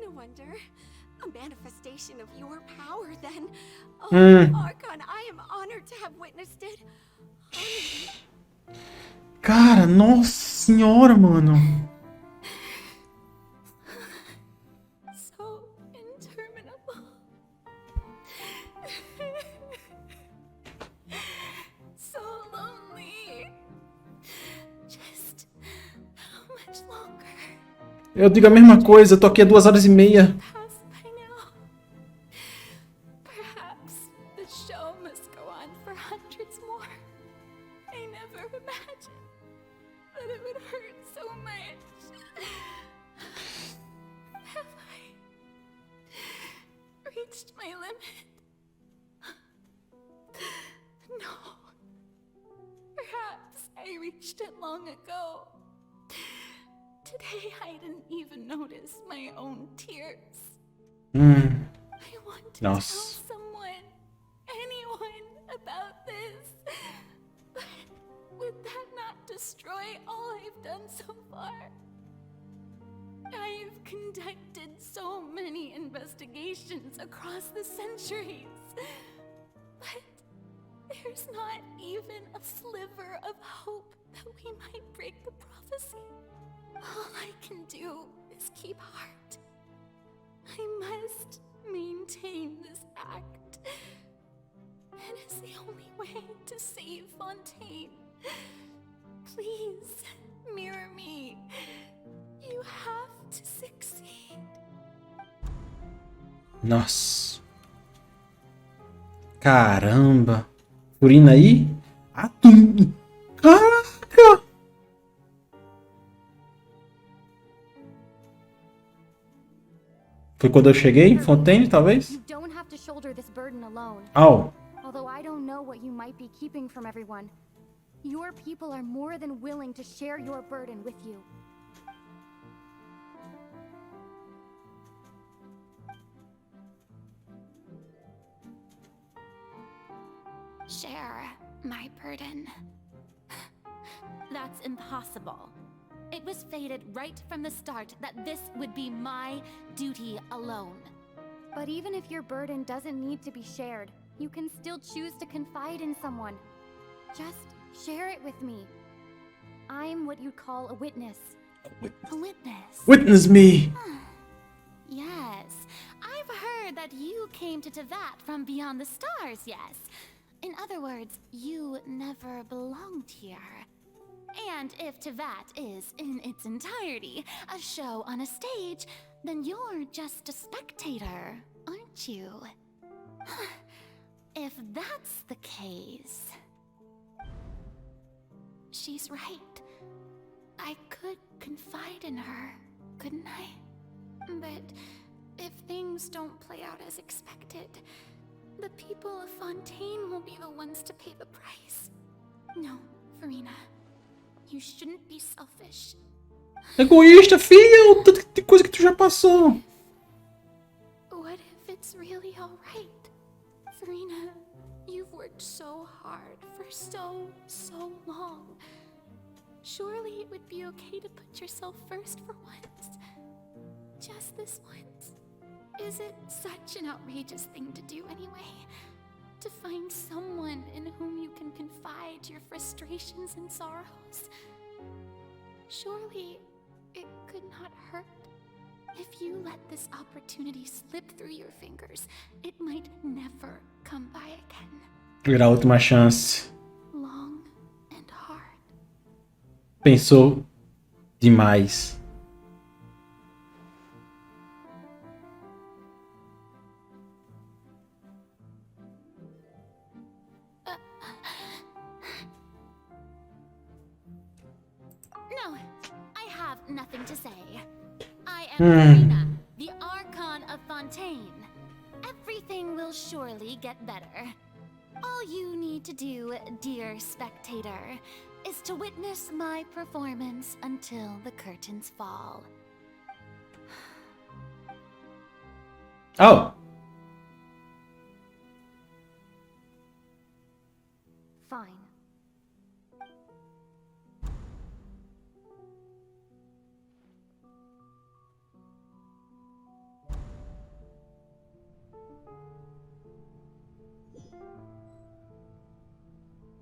No wonder. A manifestation of your power, then. Oh, Archon, I am honored to have witnessed it. Cara, nossa senhora, mano. So interminable. So lonely. Just how much longer? Eu digo a mesma coisa, eu tô aqui há 2h30. Perhaps the show must go on for hundreds more. I never imagined that it would hurt so much. Have I reached my limit? No. Perhaps I reached it long ago. Today I didn't even notice my own tears. I want to tell someone, anyone, about this. But would that not destroy all I've done so far? I've conducted so many investigations across the centuries. But there's not even a sliver of hope that we might break the prophecy. All I can do is keep heart. I must maintain this act. It is the only way to save Fontaine. Please, mirror me. You have to succeed. Nossa. Caramba. Furina aí? Caraca! Foi quando eu cheguei em Fontaine, talvez? You don't have to shoulder this burden alone. Oh. Although I don't know what you might be keeping from everyone, your people are more than willing to share your burden with you. Share my burden. That's impossible. It was fated right from the start that this would be my duty alone. But even if your burden doesn't need to be shared, you can still choose to confide in someone. Just share it with me. I'm what you'd call a witness. A witness? Witness me! Yes. I've heard that you came to Tevat from beyond the stars, yes. In other words, you never belonged here. And if Tevat is, in its entirety, a show on a stage, then you're just a spectator, aren't you? If that's the case... She's right. I could confide in her, couldn't I? But if things don't play out as expected, the people of Fontaine will be the ones to pay the price. No, Farina. You shouldn't be selfish. Egoísta, filha! O tanto de coisa que tu já passou. What if it's really alright? Farina, you've worked so hard for so long. Surely it would be okay to put yourself first for once. Just this once. Is it such an outrageous thing to do anyway? To find someone in whom you can confide your frustrations and sorrows? Surely it could not hurt. If you let this opportunity slip through your fingers, it might never come by again. Era a última chance. Long and hard. Pensou demais. No, I have nothing to Farina, the Archon of Fontaine. Everything will surely get better. All you need to do, dear spectator, is to witness my performance until the curtains fall. Oh. Fine.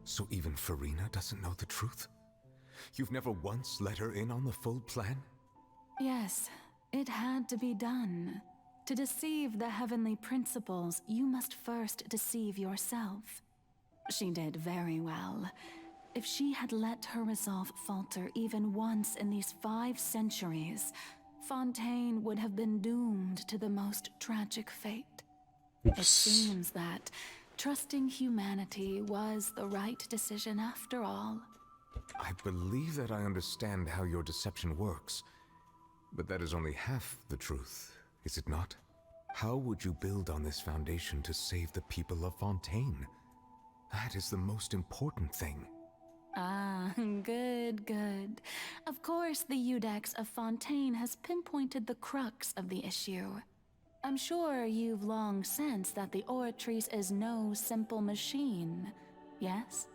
So even Farina doesn't know the truth? You've never once let her in on the full plan? Yes, it had to be done. To deceive the heavenly principles, you must first deceive yourself. She did very well. If she had let her resolve falter even once in these 5 centuries, Fontaine would have been doomed to the most tragic fate. It seems that trusting humanity was the right decision after all. I believe that I understand how your deception works, but that is only half the truth, is it not? How would you build on this foundation to save the people of Fontaine? That is the most important thing. Ah, good, good. Of course, the Iudex of Fontaine has pinpointed the crux of the issue. I'm sure you've long sensed that the Oratrice is no simple machine, yes?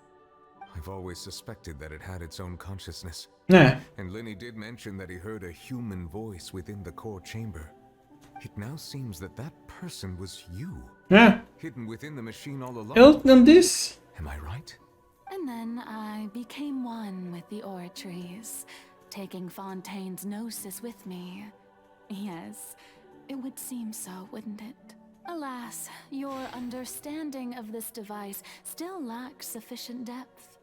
I've always suspected that it had its own consciousness. Yeah. And Lenny did mention that he heard a human voice within the core chamber. It now seems that that person was you. Yeah. Hidden within the machine all along. Elton this. Am I right? And then I became one with the Oratrice, taking Fontaine's gnosis with me. Yes, it would seem so, wouldn't it? Alas, your understanding of this device still lacks sufficient depth.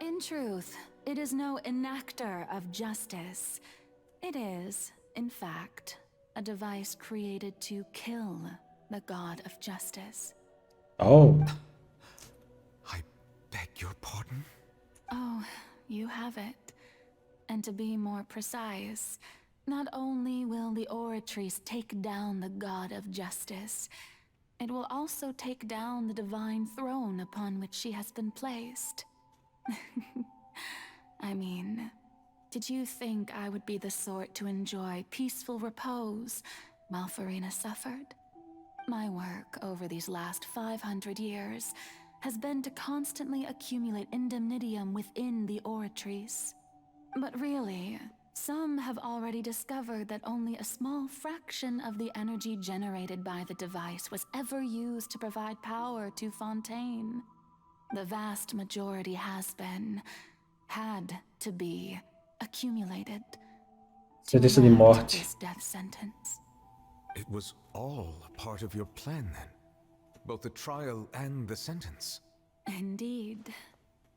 In truth, it is no enactor of justice. It is, in fact, a device created to kill the god of justice. Oh. I beg your pardon? Oh, you have it. And to be more precise, not only will the Oratrice take down the god of justice, it will also take down the divine throne upon which she has been placed. I mean, did you think I would be the sort to enjoy peaceful repose while Farina suffered? My work over these last 500 years has been to constantly accumulate indemnitium within the Oratrice. But really, some have already discovered that only a small fraction of the energy generated by the device was ever used to provide power to Fontaine. The vast majority had to be accumulated to Sentença de enact morte. this death sentence. It was all a part of your plan then? Both the trial and the sentence? Indeed.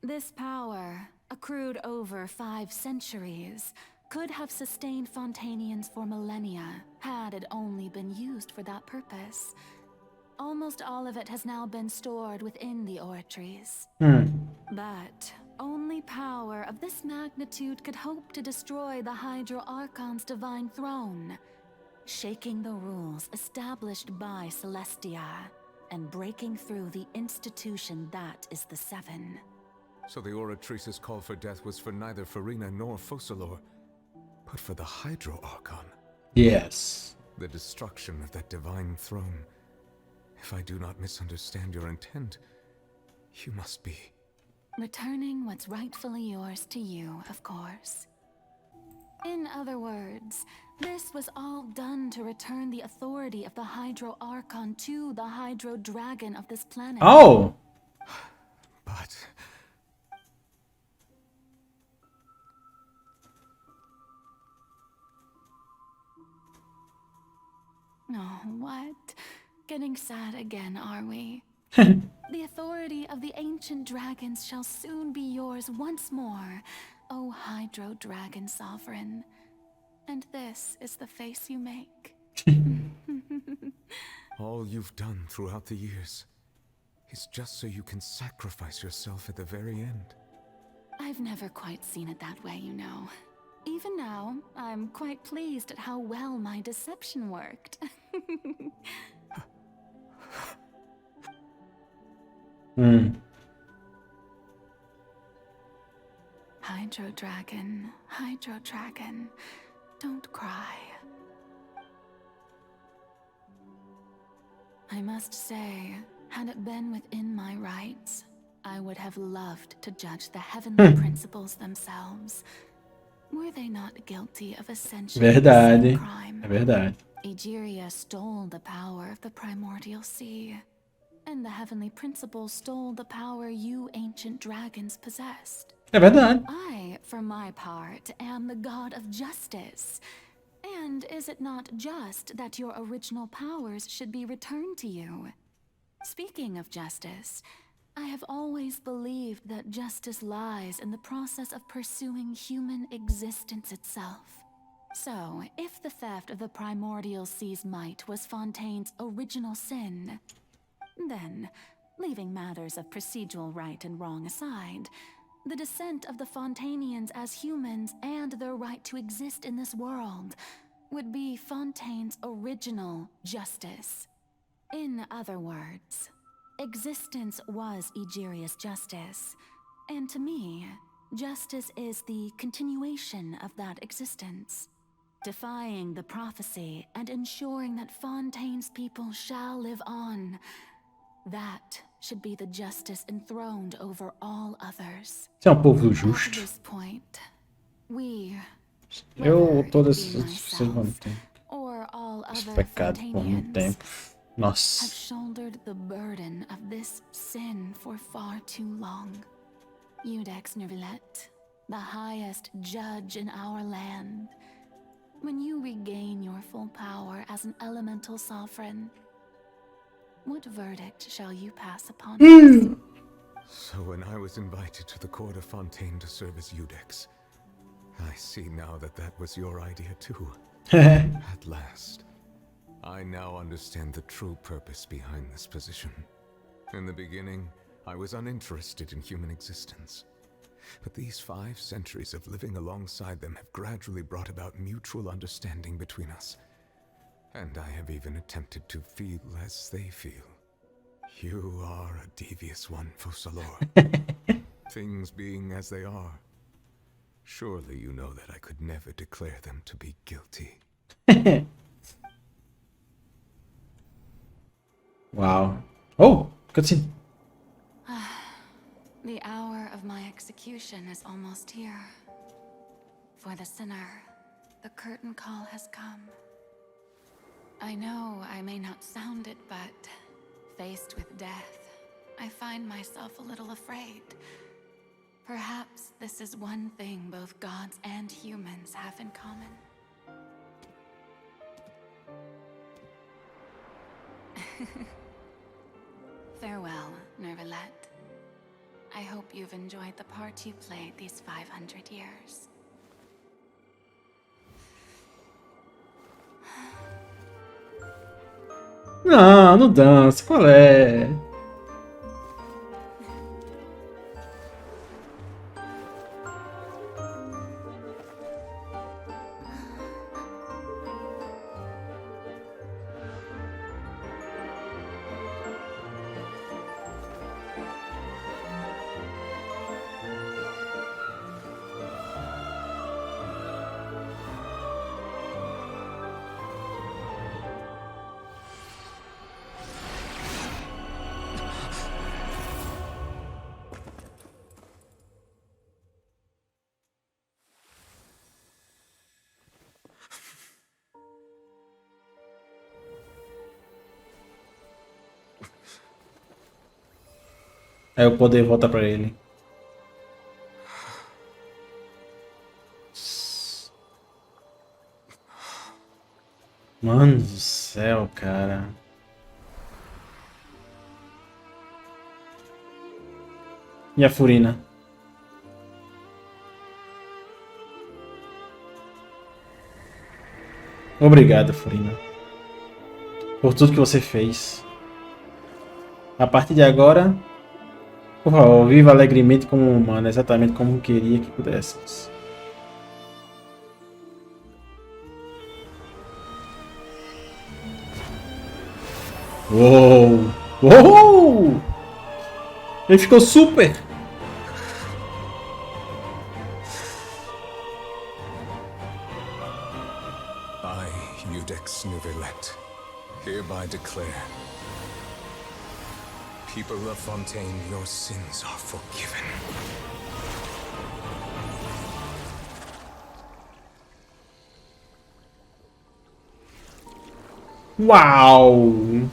This power, accrued over 5 centuries, could have sustained Fontainians for millennia, had it only been used for that purpose. Almost all of it has now been stored within the Oratrice. But only power of this magnitude could hope to destroy the Hydro Archon's divine throne, shaking the rules established by Celestia, and breaking through the institution that is the Seven. So the Oratrice's call for death was for neither Farina nor Focalors, but for the Hydro Archon. Yes. The destruction of that divine throne. If I do not misunderstand your intent, you must be... Returning what's rightfully yours to you, of course. In other words, this was all done to return the authority of the Hydro Archon to the Hydro Dragon of this planet. Oh! But... Oh, what? Getting sad again, are we? The authority of the ancient dragons shall soon be yours once more, O Hydro Dragon Sovereign. And this is the face you make. all you've done throughout the years is just so you can sacrifice yourself at the very end. I've never quite seen it that way, you know. Even now, I'm quite pleased at how well my deception worked. Hydro Dragon, don't cry. I must say, had it been within my rights, I would have loved to judge the heavenly principles themselves. Were they not guilty of essentially Verdade. the same crime? É verdade. Egeria stole the power of the primordial sea, and the heavenly principles stole the power you ancient dragons possessed. É verdade. I, for my part, am the god of justice. And is it not just that your original powers should be returned to you? Speaking of justice, I have always believed that justice lies in the process of pursuing human existence itself. So, if the theft of the primordial sea's might was Fontaine's original sin, then, leaving matters of procedural right and wrong aside, the descent of the Fontanians as humans and their right to exist in this world would be Fontaine's original justice. In other words, existence was Egeria's justice, and to me, justice is the continuation of that existence, defying the prophecy and ensuring that Fontaine's people shall live on. That should be the justice enthroned over all others. Isso é um povo justo. At this point, we, Todas essas vão ter or all esse other pecado por muito tempo. have Nossa. shouldered the burden of this sin for far too long. Iudex Nervillet, the highest judge in our land, when you regain your full power as an elemental sovereign, what verdict shall you pass upon us? So when I was invited to the court of Fontaine to serve as Iudex, I see now that that was your idea too. At last. I now understand the true purpose behind this position. In the beginning, I was uninterested in human existence. But these 5 centuries of living alongside them have gradually brought about mutual understanding between us. And I have even attempted to feel as they feel. You are a devious one, Focalors. Things being as they are, surely you know that I could never declare them to be guilty. Wow. Oh, cutscene. The hour of my execution is almost here. For the sinner, the curtain call has come. I know I may not sound it, but faced with death, I find myself a little afraid. Perhaps this is one thing both gods and humans have in common. Farewell, Nervillet. I hope you've enjoyed the part you played these 500 years. Não, não dança. Qual é? Aí o poder volta pra ele. Mano do céu, cara. E a Furina? Obrigado, Furina, por tudo que você fez. A partir de agora, por favor, viva alegremente como humano, exatamente como queria que pudéssemos. Uou! Uou! Ele ficou super! I, Iudex Nuvelet, hereby declare, people of Fontaine, your sins are forgiven. Uau!